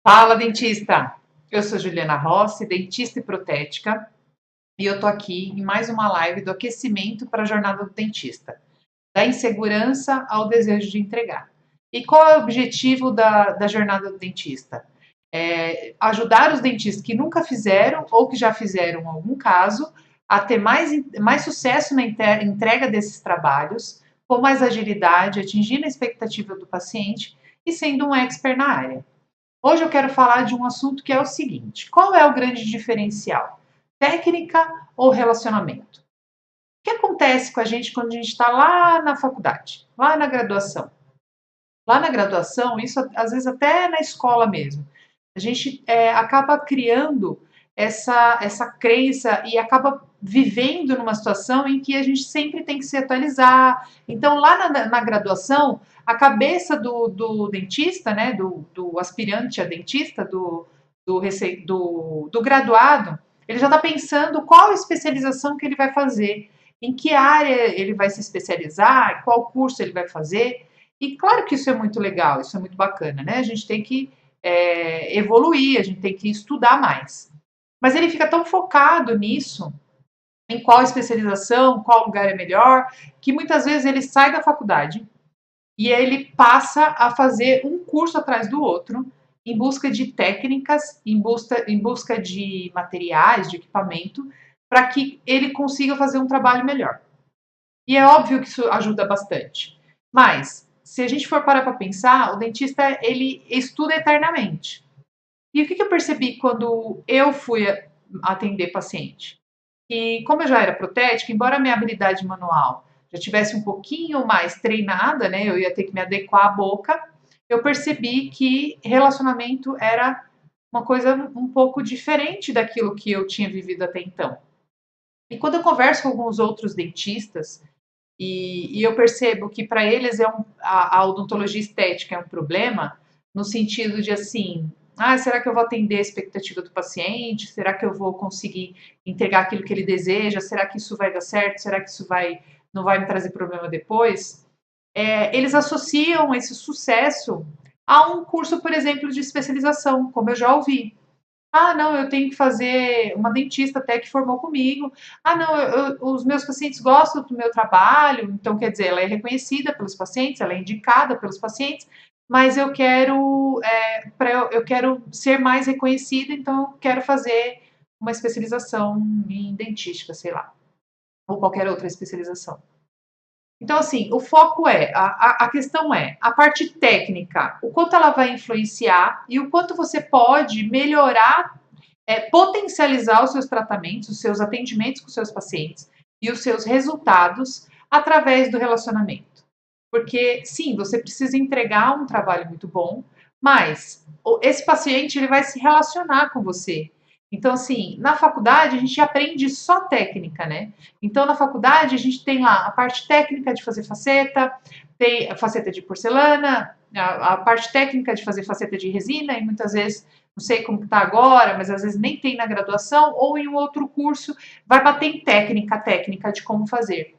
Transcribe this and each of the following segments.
Fala, dentista! Eu sou Juliana Rossi, dentista e protética, e eu tô aqui em mais uma live do aquecimento para a jornada do dentista, da insegurança ao desejo de entregar. E qual é o objetivo da jornada do dentista? É ajudar os dentistas que nunca fizeram ou que já fizeram em algum caso a ter mais sucesso na entrega desses trabalhos, com mais agilidade, atingindo a expectativa do paciente e sendo um expert na área. Hoje eu quero falar de um assunto que é o seguinte: qual é o grande diferencial? Técnica ou relacionamento? O que acontece com a gente quando a gente está lá na faculdade, lá na graduação? Lá na graduação, isso às vezes até na escola mesmo, a gente acaba criando essa crença e acaba vivendo numa situação em que a gente sempre tem que se atualizar. Então, lá na graduação, a cabeça do dentista, né, do aspirante a dentista, do graduado, ele já está pensando qual especialização que ele vai fazer, em que área ele vai se especializar, qual curso ele vai fazer. E claro que isso é muito legal, isso é muito bacana, né? A gente tem que evoluir, a gente tem que estudar mais. Mas ele fica tão focado nisso, em qual especialização, qual lugar é melhor, que muitas vezes ele sai da faculdade e ele passa a fazer um curso atrás do outro, em busca de técnicas, em busca de materiais, de equipamento, para que ele consiga fazer um trabalho melhor. E é óbvio que isso ajuda bastante. Mas, se a gente for parar para pensar, o dentista, ele estuda eternamente. E o que eu percebi quando eu fui atender paciente? E como eu já era protética, embora a minha habilidade manual já tivesse um pouquinho mais treinada, né, eu ia ter que me adequar à boca, eu percebi que relacionamento era uma coisa um pouco diferente daquilo que eu tinha vivido até então. E quando eu converso com alguns outros dentistas, e eu percebo que para eles a odontologia estética é um problema, no sentido de assim, será que eu vou atender a expectativa do paciente? Será que eu vou conseguir entregar aquilo que ele deseja? Será que isso vai dar certo? Será que isso não vai me trazer problema depois? Eles associam esse sucesso a um curso, por exemplo, de especialização, como eu já ouvi. Não, eu tenho que fazer uma dentista até que formou comigo. Não, os meus pacientes gostam do meu trabalho, então quer dizer, ela é reconhecida pelos pacientes, ela é indicada pelos pacientes, mas eu quero ser mais reconhecida, então eu quero fazer uma especialização em dentística, sei lá, ou qualquer outra especialização. Então, assim, o foco a questão é a parte técnica, o quanto ela vai influenciar e o quanto você pode melhorar, potencializar os seus tratamentos, os seus atendimentos com os seus pacientes e os seus resultados através do relacionamento. Porque, sim, você precisa entregar um trabalho muito bom, mas esse paciente ele vai se relacionar com você. Então, assim, na faculdade a gente aprende só técnica, né? Então, na faculdade a gente tem lá a parte técnica de fazer faceta, tem a faceta de porcelana, a parte técnica de fazer faceta de resina, e muitas vezes, não sei como está agora, mas às vezes nem tem na graduação, ou em um outro curso, vai bater em técnica de como fazer.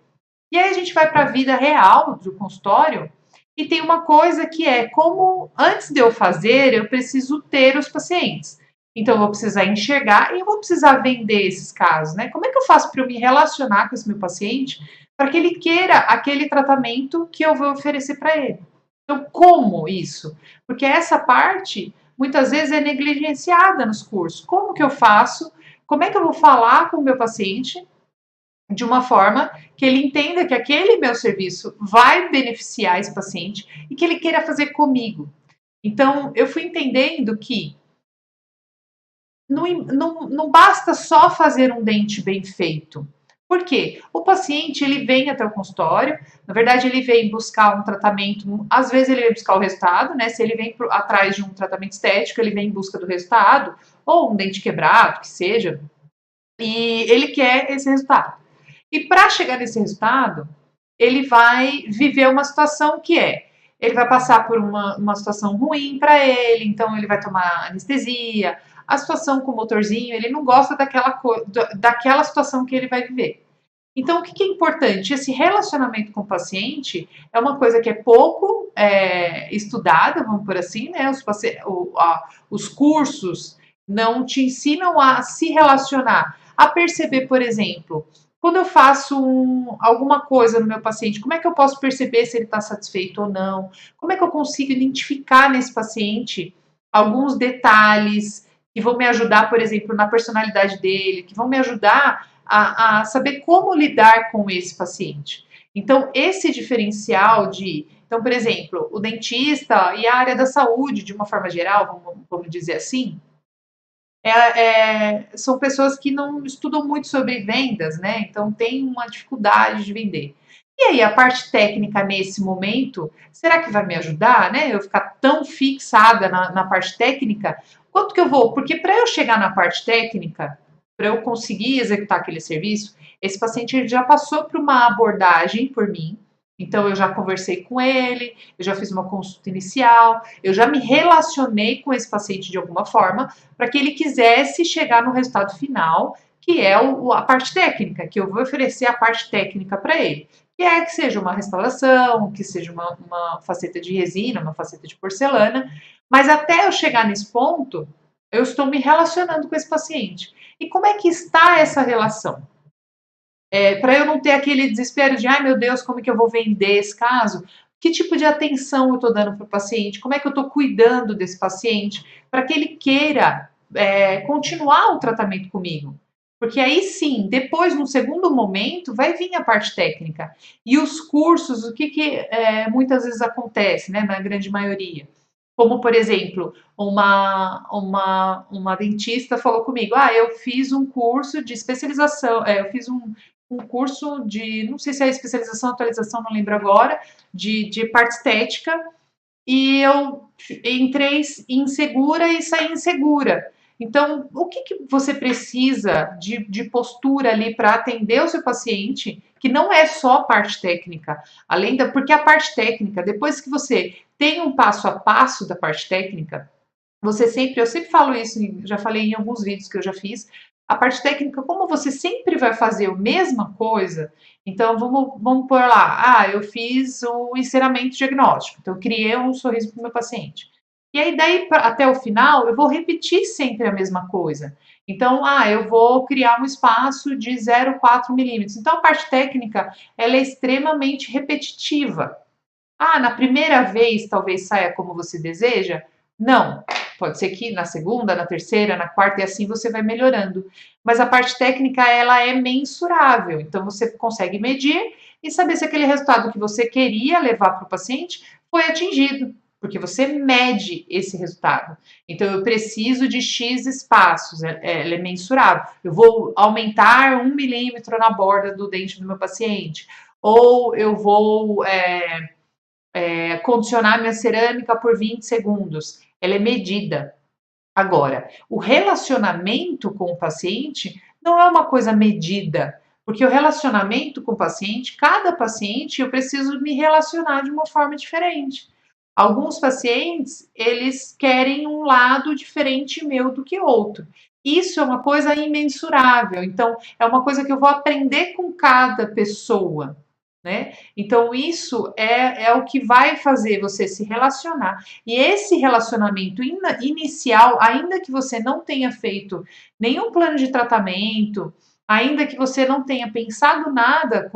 E aí a gente vai para a vida real do consultório e tem uma coisa que é como antes de eu fazer, eu preciso ter os pacientes. Então eu vou precisar enxergar e eu vou precisar vender esses casos, né? Como é que eu faço para eu me relacionar com esse meu paciente para que ele queira aquele tratamento que eu vou oferecer para ele? Então, como isso? Porque essa parte muitas vezes é negligenciada nos cursos. Como que eu faço? Como é que eu vou falar com o meu paciente de uma forma que ele entenda que aquele meu serviço vai beneficiar esse paciente e que ele queira fazer comigo? Então, eu fui entendendo que não basta só fazer um dente bem feito. Por quê? O paciente ele vem até o consultório, na verdade ele vem buscar um tratamento, às vezes ele vem buscar o resultado, né? Se ele vem atrás de um tratamento estético, ele vem em busca do resultado, ou um dente quebrado, que seja, e ele quer esse resultado. E para chegar nesse resultado, ele vai viver uma situação ele vai passar por uma situação ruim para ele, então ele vai tomar anestesia, a situação com o motorzinho, ele não gosta daquela situação que ele vai viver. Então, o que é importante? Esse relacionamento com o paciente é uma coisa que é pouco estudada, vamos por assim, né? Os cursos não te ensinam a se relacionar, a perceber, por exemplo, quando eu faço alguma coisa no meu paciente, como é que eu posso perceber se ele está satisfeito ou não? Como é que eu consigo identificar nesse paciente alguns detalhes que vão me ajudar, por exemplo, na personalidade dele, que vão me ajudar a saber como lidar com esse paciente. Então, esse diferencial então, por exemplo, o dentista e a área da saúde, de uma forma geral, vamos dizer assim, são pessoas que não estudam muito sobre vendas, né? Então tem uma dificuldade de vender. E aí, a parte técnica nesse momento, será que vai me ajudar, né? Eu ficar tão fixada na parte técnica, quanto que eu vou? Porque para eu chegar na parte técnica, para eu conseguir executar aquele serviço, esse paciente já passou por uma abordagem por mim, então eu já conversei com ele, eu já fiz uma consulta inicial, eu já me relacionei com esse paciente de alguma forma para que ele quisesse chegar no resultado final, que é a parte técnica, que eu vou oferecer a parte técnica para ele. Que seja uma restauração, que seja uma faceta de resina, uma faceta de porcelana, mas até eu chegar nesse ponto, eu estou me relacionando com esse paciente. E como é que está essa relação? Para eu não ter aquele desespero de, ai meu Deus, como é que eu vou vender esse caso? Que tipo de atenção eu estou dando para o paciente? Como é que eu estou cuidando desse paciente para que ele queira continuar o tratamento comigo? Porque aí sim, depois, no segundo momento, vai vir a parte técnica. E os cursos, o que muitas vezes acontece, né, na grande maioria? Como, por exemplo, uma dentista falou comigo: ah, eu fiz um curso de especialização, eu fiz um curso de, não sei se é especialização, atualização, não lembro agora, de parte estética, e eu entrei insegura e saí insegura. Então, o que você precisa de postura ali para atender o seu paciente, que não é só a parte técnica, porque a parte técnica, depois que você tem um passo a passo da parte técnica, eu sempre falo isso, já falei em alguns vídeos que eu já fiz, a parte técnica, como você sempre vai fazer a mesma coisa, então vamos pôr lá, eu fiz o enceramento diagnóstico, então eu criei um sorriso para o meu paciente. E aí daí até o final eu vou repetir sempre a mesma coisa. Então, eu vou criar um espaço de 0,4 milímetros. Então a parte técnica, ela é extremamente repetitiva. Na primeira vez talvez saia como você deseja? Não. Pode ser que na segunda, na terceira, na quarta e assim você vai melhorando. Mas a parte técnica ela é mensurável, então você consegue medir e saber se aquele resultado que você queria levar para o paciente foi atingido, porque você mede esse resultado. Então eu preciso de X espaços, ela é mensurável. Eu vou aumentar 1 milímetro na borda do dente do meu paciente, ou eu vou condicionar minha cerâmica por 20 segundos. Ela é medida. Agora, o relacionamento com o paciente não é uma coisa medida, porque o relacionamento com o paciente, cada paciente, eu preciso me relacionar de uma forma diferente. Alguns pacientes, eles querem um lado diferente meu do que outro. Isso é uma coisa imensurável. Então, é uma coisa que eu vou aprender com cada pessoa. Né? Então, isso é o que vai fazer você se relacionar. E esse relacionamento inicial, ainda que você não tenha feito nenhum plano de tratamento, ainda que você não tenha pensado nada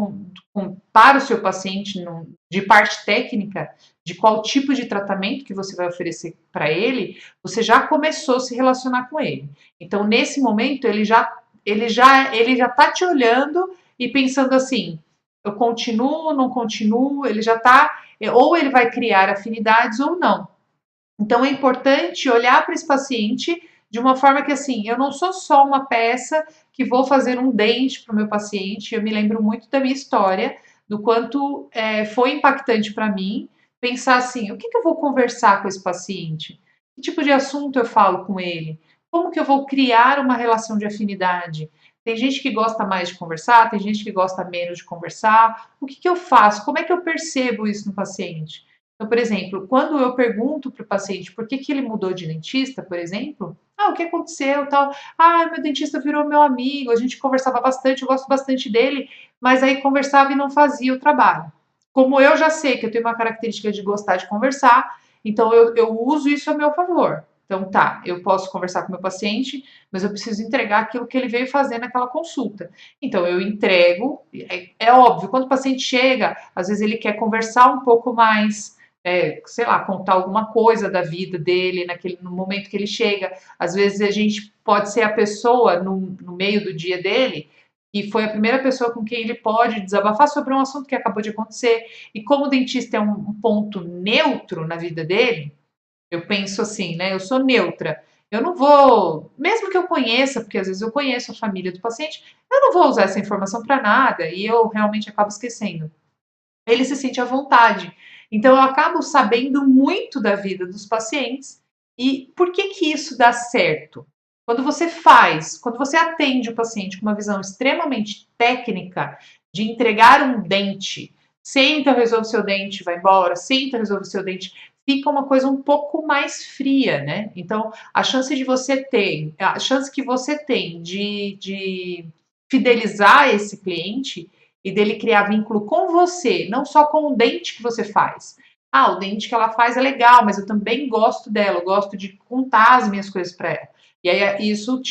para o seu paciente de parte técnica, de qual tipo de tratamento que você vai oferecer para ele, você já começou a se relacionar com ele. Então, nesse momento, ele já está te olhando e pensando assim: eu continuo, não continuo, ele já está, ou ele vai criar afinidades ou não. Então é importante olhar para esse paciente de uma forma que assim, eu não sou só uma peça que vou fazer um dente para o meu paciente. Eu me lembro muito da minha história, do quanto foi impactante para mim pensar assim, o que eu vou conversar com esse paciente? Que tipo de assunto eu falo com ele? Como que eu vou criar uma relação de afinidade? Tem gente que gosta mais de conversar, tem gente que gosta menos de conversar. O que eu faço? Como é que eu percebo isso no paciente? Então, por exemplo, quando eu pergunto para o paciente por que ele mudou de dentista, por exemplo, Ah, o que aconteceu, tal. Ah, meu dentista virou meu amigo, a gente conversava bastante, eu gosto bastante dele, mas aí conversava e não fazia o trabalho. Como eu já sei que eu tenho uma característica de gostar de conversar, então eu uso isso a meu favor. Então tá, eu posso conversar com meu paciente, mas eu preciso entregar aquilo que ele veio fazer naquela consulta. Então eu entrego, é óbvio, quando o paciente chega, às vezes ele quer conversar um pouco mais, sei lá, contar alguma coisa da vida dele no momento que ele chega. Às vezes a gente pode ser a pessoa no meio do dia dele e foi a primeira pessoa com quem ele pode desabafar sobre um assunto que acabou de acontecer. E como o dentista é um ponto neutro na vida dele, eu penso assim, né? Eu sou neutra. Eu não vou, mesmo que eu conheça, porque às vezes eu conheço a família do paciente, eu não vou usar essa informação para nada e eu realmente acabo esquecendo. Ele se sente à vontade. Então eu acabo sabendo muito da vida dos pacientes e por que que isso dá certo? Quando você atende o paciente com uma visão extremamente técnica de entregar um dente, senta, resolve seu dente, vai embora, senta, resolve seu dente, fica uma coisa um pouco mais fria, né? Então, a chance que você tem de fidelizar esse cliente e dele criar vínculo com você, não só com o dente que você faz. Ah, o dente que ela faz é legal, mas eu também gosto dela, eu gosto de contar as minhas coisas para ela. E aí isso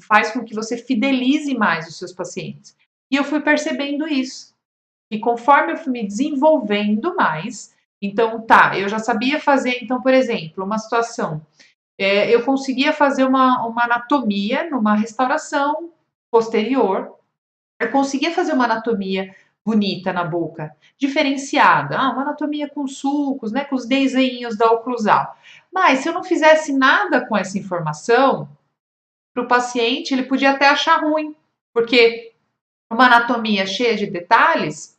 faz com que você fidelize mais os seus pacientes. E eu fui percebendo isso. E conforme eu fui me desenvolvendo mais, então tá, eu já sabia fazer, então, por exemplo, uma situação. Eu conseguia fazer uma anatomia numa restauração posterior, eu conseguia fazer uma anatomia bonita na boca, diferenciada. Ah, uma anatomia com sulcos, né, com os desenhos da oclusal. Mas se eu não fizesse nada com essa informação, para o paciente ele podia até achar ruim, porque uma anatomia cheia de detalhes,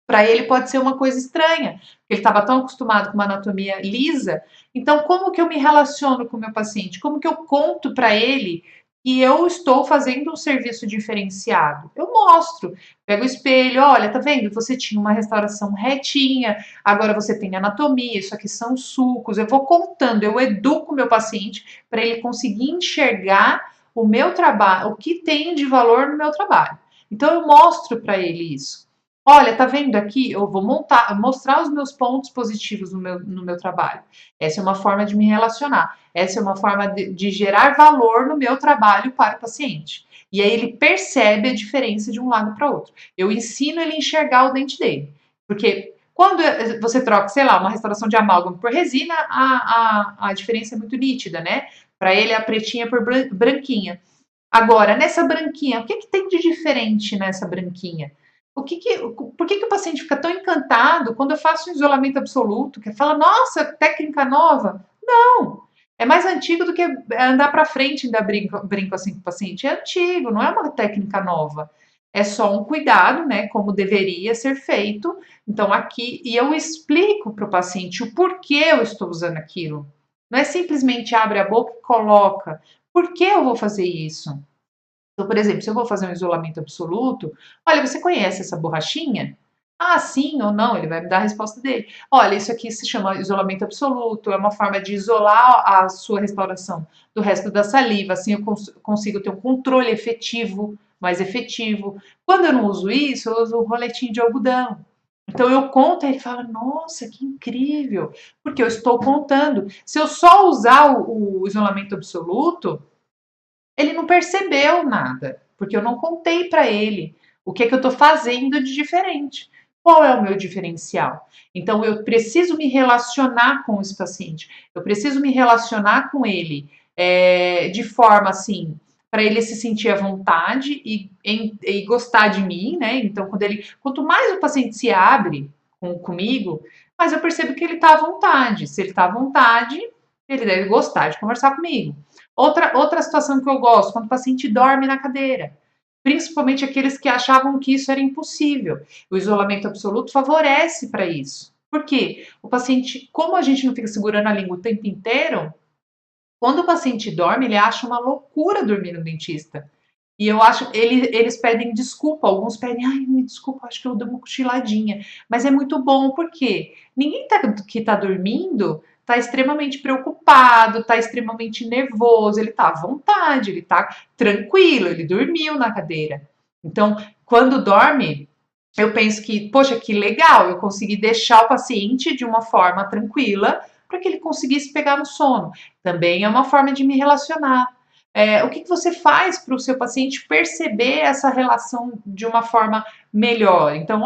para ele pode ser uma coisa estranha, porque ele estava tão acostumado com uma anatomia lisa. Então, como que eu me relaciono com o meu paciente? Como que eu conto para ele que eu estou fazendo um serviço diferenciado? Eu mostro, pego o espelho, olha, tá vendo? Você tinha uma restauração retinha, agora você tem anatomia, isso aqui são sulcos. Eu vou contando, eu educo o meu paciente para ele conseguir enxergar o meu trabalho, o que tem de valor no meu trabalho. Então, eu mostro para ele isso. Olha, tá vendo aqui? Eu vou mostrar os meus pontos positivos no meu trabalho. Essa é uma forma de me relacionar. Essa é uma forma de gerar valor no meu trabalho para o paciente. E aí ele percebe a diferença de um lado para outro. Eu ensino ele a enxergar o dente dele. Porque quando você troca, sei lá, uma restauração de amálgama por resina, a diferença é muito nítida, né? Para ele, a pretinha por branquinha. Agora, nessa branquinha, o que, que tem de diferente nessa branquinha? Por que, que o paciente fica tão encantado quando eu faço um isolamento absoluto, que fala, nossa, técnica nova? Não! É mais antigo do que andar para frente, ainda brinco assim com o paciente. É antigo, não é uma técnica nova. É só um cuidado, né? Como deveria ser feito. Então, aqui, e eu explico para o paciente o porquê eu estou usando aquilo. Não é simplesmente abre a boca e coloca. Por que eu vou fazer isso? Então, por exemplo, se eu vou fazer um isolamento absoluto, olha, você conhece essa borrachinha? Ah, sim ou não, ele vai me dar a resposta dele. Olha, isso aqui se chama isolamento absoluto, é uma forma de isolar a sua restauração do resto da saliva, assim eu consigo ter um controle efetivo, mais efetivo. Quando eu não uso isso, eu uso um roletinho de algodão. Então eu conto e ele fala, nossa, que incrível, porque eu estou contando. Se eu só usar o isolamento absoluto, ele não percebeu nada, porque eu não contei para ele o que é que eu estou fazendo de diferente. Qual é o meu diferencial? Então, eu preciso me relacionar com esse paciente, eu preciso me relacionar com ele de forma assim, para ele se sentir à vontade e gostar de mim, né? Então, quanto mais o paciente se abre comigo, mais eu percebo que ele está à vontade. Se ele está à vontade, ele deve gostar de conversar comigo. Outra situação que eu gosto, quando o paciente dorme na cadeira, principalmente aqueles que achavam que isso era impossível. O isolamento absoluto favorece para isso. Por quê? O paciente, como a gente não fica segurando a língua o tempo inteiro, quando o paciente dorme, ele acha uma loucura dormir no dentista. E eu acho, eles pedem desculpa, alguns pedem, ai, me desculpa, acho que eu dei uma cochiladinha. Mas é muito bom, porque ninguém que está dormindo tá extremamente preocupado, tá extremamente nervoso, ele tá à vontade, ele tá tranquilo, ele dormiu na cadeira. Então, quando dorme, eu penso que, poxa, que legal, eu consegui deixar o paciente de uma forma tranquila para que ele conseguisse pegar no sono. Também é uma forma de me relacionar. O que você faz para o seu paciente perceber essa relação de uma forma melhor? Então,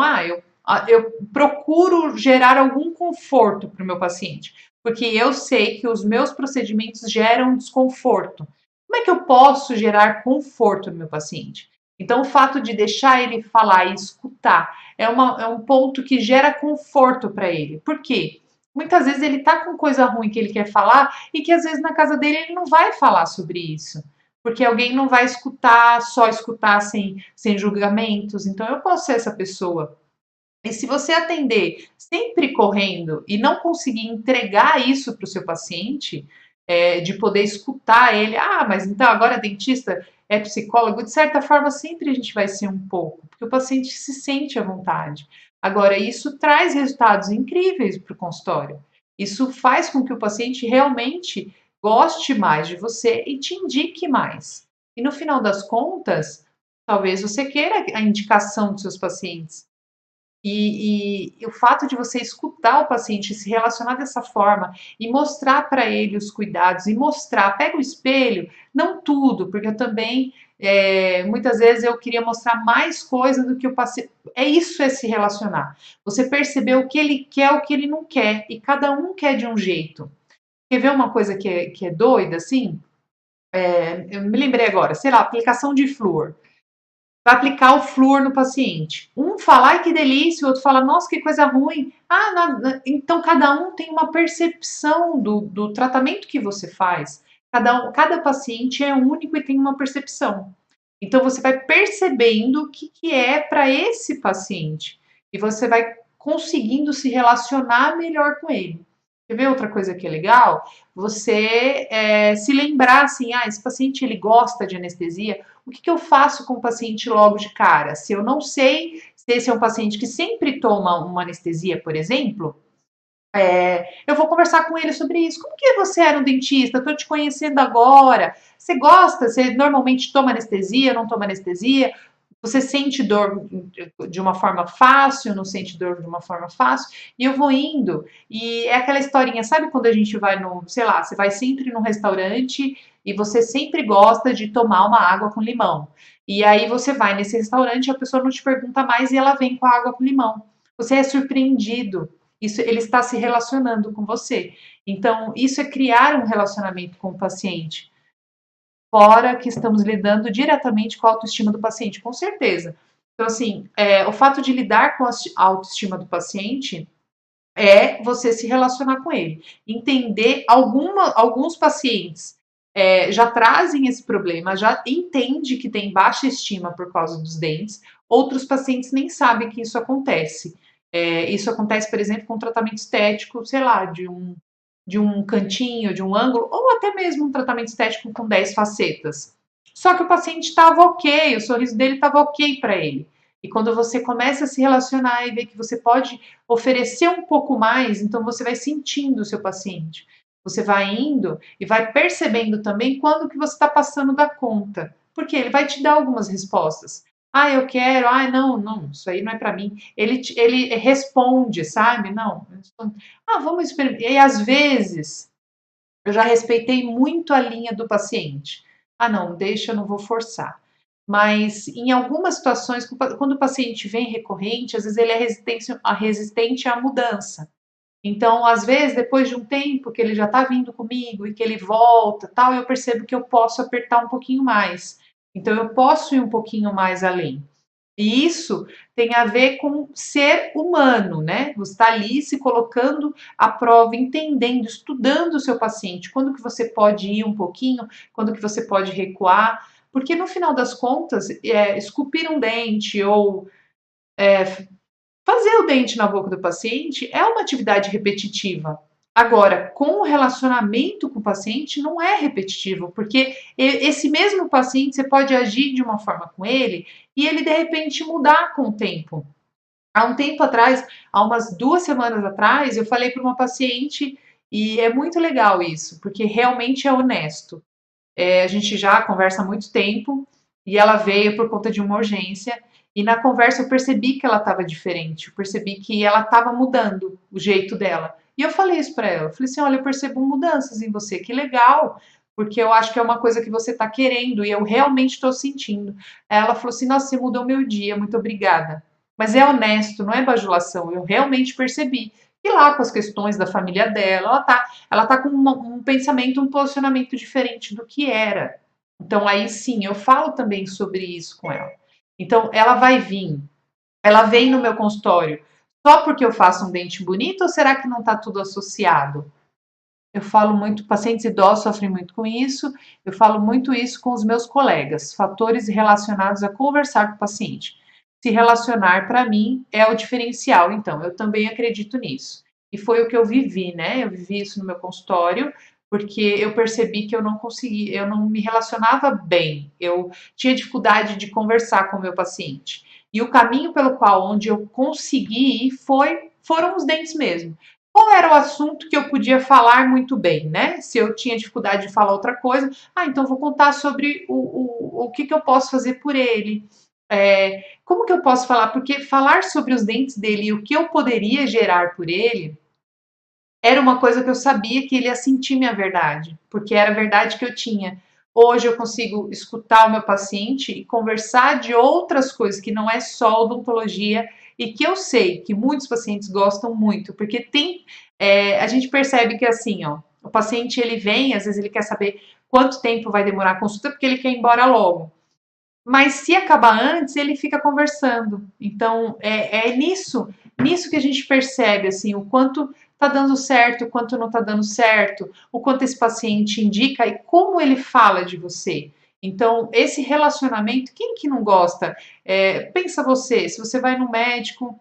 eu procuro gerar algum conforto para o meu paciente, porque eu sei que os meus procedimentos geram desconforto. Como é que eu posso gerar conforto no meu paciente? Então, o fato de deixar ele falar e escutar é um ponto que gera conforto para ele. Por quê? Muitas vezes ele tá com coisa ruim que ele quer falar e que às vezes na casa dele ele não vai falar sobre isso. Porque alguém não vai escutar, só escutar sem julgamentos. Então eu posso ser essa pessoa. E se você atender sempre correndo e não conseguir entregar isso para o seu paciente, de poder escutar ele, mas então agora dentista é psicólogo, de certa forma sempre a gente vai ser um pouco, porque o paciente se sente à vontade. Agora, isso traz resultados incríveis para o consultório. Isso faz com que o paciente realmente goste mais de você e te indique mais. E no final das contas, talvez você queira a indicação dos seus pacientes. E o fato de você escutar o paciente, se relacionar dessa forma e mostrar para ele os cuidados e mostrar, pega o espelho, não tudo, porque eu também, muitas vezes eu queria mostrar mais coisa do que o paciente. É se relacionar. Você perceber o que ele quer, o que ele não quer, e cada um quer de um jeito. Quer ver uma coisa que é doida, assim? Eu me lembrei agora, sei lá, aplicação de flúor. Vai aplicar o flúor no paciente. Um fala, ai que delícia, o outro fala, nossa, que coisa ruim. Então cada um tem uma percepção do tratamento que você faz. Cada paciente é único e tem uma percepção. Então você vai percebendo o que é para esse paciente e você vai conseguindo se relacionar melhor com ele. Quer ver outra coisa que é legal? Você se lembrar assim, esse paciente ele gosta de anestesia, o que eu faço com o paciente logo de cara? Se eu não sei se esse é um paciente que sempre toma uma anestesia, por exemplo, eu vou conversar com ele sobre isso. Como que você era um dentista? Estou te conhecendo agora. Você gosta? Você normalmente toma anestesia, não toma anestesia? Você sente dor de uma forma fácil, não sente dor de uma forma fácil? E eu vou indo, e é aquela historinha, sabe quando a gente vai no, sei lá, você vai sempre num restaurante e você sempre gosta de tomar uma água com limão. E aí você vai nesse restaurante, a pessoa não te pergunta mais e ela vem com a água com limão. Você é surpreendido. Isso, ele está se relacionando com você. Então, isso é criar um relacionamento com o paciente. Fora que estamos lidando diretamente com a autoestima do paciente, com certeza. Então, assim, o fato de lidar com a autoestima do paciente é você se relacionar com ele. Entender alguns pacientes já trazem esse problema, já entende que tem baixa estima por causa dos dentes, outros pacientes nem sabem que isso acontece. Isso acontece, por exemplo, com tratamento estético, sei lá, de um cantinho, de um ângulo, ou até mesmo um tratamento estético com 10 facetas. Só que o paciente estava ok, o sorriso dele estava ok para ele. E quando você começa a se relacionar e ver que você pode oferecer um pouco mais, então você vai sentindo o seu paciente. Você vai indo e vai percebendo também quando que você está passando da conta. Porque ele vai te dar algumas respostas. Eu quero, não, isso aí não é para mim. Ele responde, sabe? Não, vamos experimentar. E às vezes eu já respeitei muito a linha do paciente. Não, deixa, eu não vou forçar. Mas em algumas situações, quando o paciente vem recorrente, às vezes ele é resistente à mudança. Então, às vezes, depois de um tempo que ele já está vindo comigo e que ele volta, tal, eu percebo que eu posso apertar um pouquinho mais. Então, eu posso ir um pouquinho mais além. E isso tem a ver com ser humano, né? Você está ali se colocando à prova, entendendo, estudando o seu paciente. Quando que você pode ir um pouquinho, quando que você pode recuar. Porque no final das contas, esculpir um dente ou fazer o dente na boca do paciente é uma atividade repetitiva. Agora, com o relacionamento com o paciente não é repetitivo, porque esse mesmo paciente você pode agir de uma forma com ele e ele de repente mudar com o tempo. Há um tempo atrás, há umas 2 semanas atrás, eu falei para uma paciente E é muito legal isso, porque realmente é honesto. A gente já conversa há muito tempo e ela veio por conta de uma urgência. E na conversa eu percebi que ela estava diferente, eu percebi que ela estava mudando o jeito dela. E eu falei isso para ela, eu falei assim, olha, eu percebo mudanças em você, que legal, porque eu acho que é uma coisa que você está querendo e eu realmente estou sentindo. Aí ela falou assim, nossa, você mudou meu dia, muito obrigada. Mas é honesto, não é bajulação, eu realmente percebi. E lá com as questões da família dela, ela tá com um pensamento, um posicionamento diferente do que era. Então aí sim, eu falo também sobre isso com ela. Então ela vai vir, ela vem no meu consultório só porque eu faço um dente bonito ou será que não está tudo associado? Eu falo muito, pacientes idosos sofrem muito com isso, eu falo muito isso com os meus colegas, fatores relacionados a conversar com o paciente. Se relacionar, para mim, é o diferencial, então, eu também acredito nisso. E foi o que eu vivi, né? Eu vivi isso no meu consultório, porque eu percebi que eu não conseguia, eu não me relacionava bem, eu tinha dificuldade de conversar com o meu paciente. E o caminho pelo qual, onde eu consegui ir, foram os dentes mesmo. Qual era o assunto que eu podia falar muito bem, né? Se eu tinha dificuldade de falar outra coisa, então vou contar sobre o que eu posso fazer por ele. Como que eu posso falar? Porque falar sobre os dentes dele e o que eu poderia gerar por ele era uma coisa que eu sabia que ele ia sentir minha verdade, porque era a verdade que eu tinha. Hoje eu consigo escutar o meu paciente e conversar de outras coisas que não é só odontologia e que eu sei que muitos pacientes gostam muito, porque a gente percebe que assim, ó, o paciente ele vem, às vezes ele quer saber quanto tempo vai demorar a consulta porque ele quer ir embora logo. Mas se acabar antes, ele fica conversando. Então, é nisso que a gente percebe, assim, o quanto está dando certo, o quanto não está dando certo, o quanto esse paciente indica e como ele fala de você. Então, esse relacionamento, quem que não gosta? Pensa você, se você vai no médico,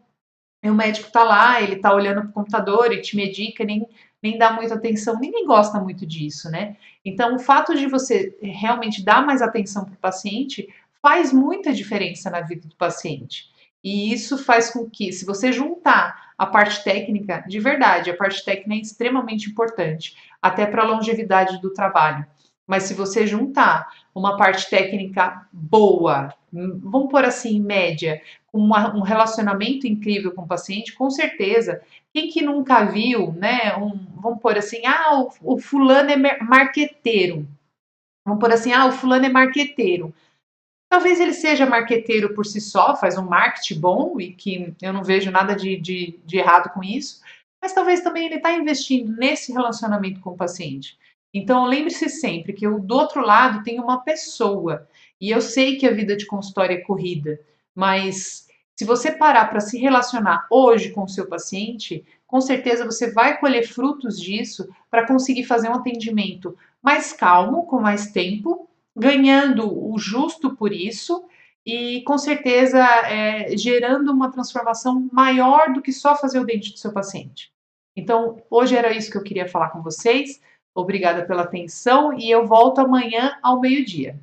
e o médico está lá, ele está olhando para o computador e te medica, nem dá muita atenção, ninguém gosta muito disso, né? Então, o fato de você realmente dar mais atenção para o paciente faz muita diferença na vida do paciente. E isso faz com que, se você juntar a parte técnica, de verdade, a parte técnica é extremamente importante, até para a longevidade do trabalho. Mas se você juntar uma parte técnica boa, vamos pôr assim, média, um relacionamento incrível com o paciente, com certeza. Quem que nunca viu, né? Vamos pôr assim, o fulano é marqueteiro. Vamos pôr assim, o fulano é marqueteiro. Talvez ele seja marqueteiro por si só, faz um marketing bom e que eu não vejo nada de errado com isso, mas talvez também ele está investindo nesse relacionamento com o paciente. Então, lembre-se sempre que do outro lado tem uma pessoa. E eu sei que a vida de consultório é corrida, mas se você parar para se relacionar hoje com o seu paciente, com certeza você vai colher frutos disso para conseguir fazer um atendimento mais calmo, com mais tempo, ganhando o justo por isso e com certeza gerando uma transformação maior do que só fazer o dente do seu paciente. Então, hoje era isso que eu queria falar com vocês. Obrigada pela atenção e eu volto amanhã ao meio-dia.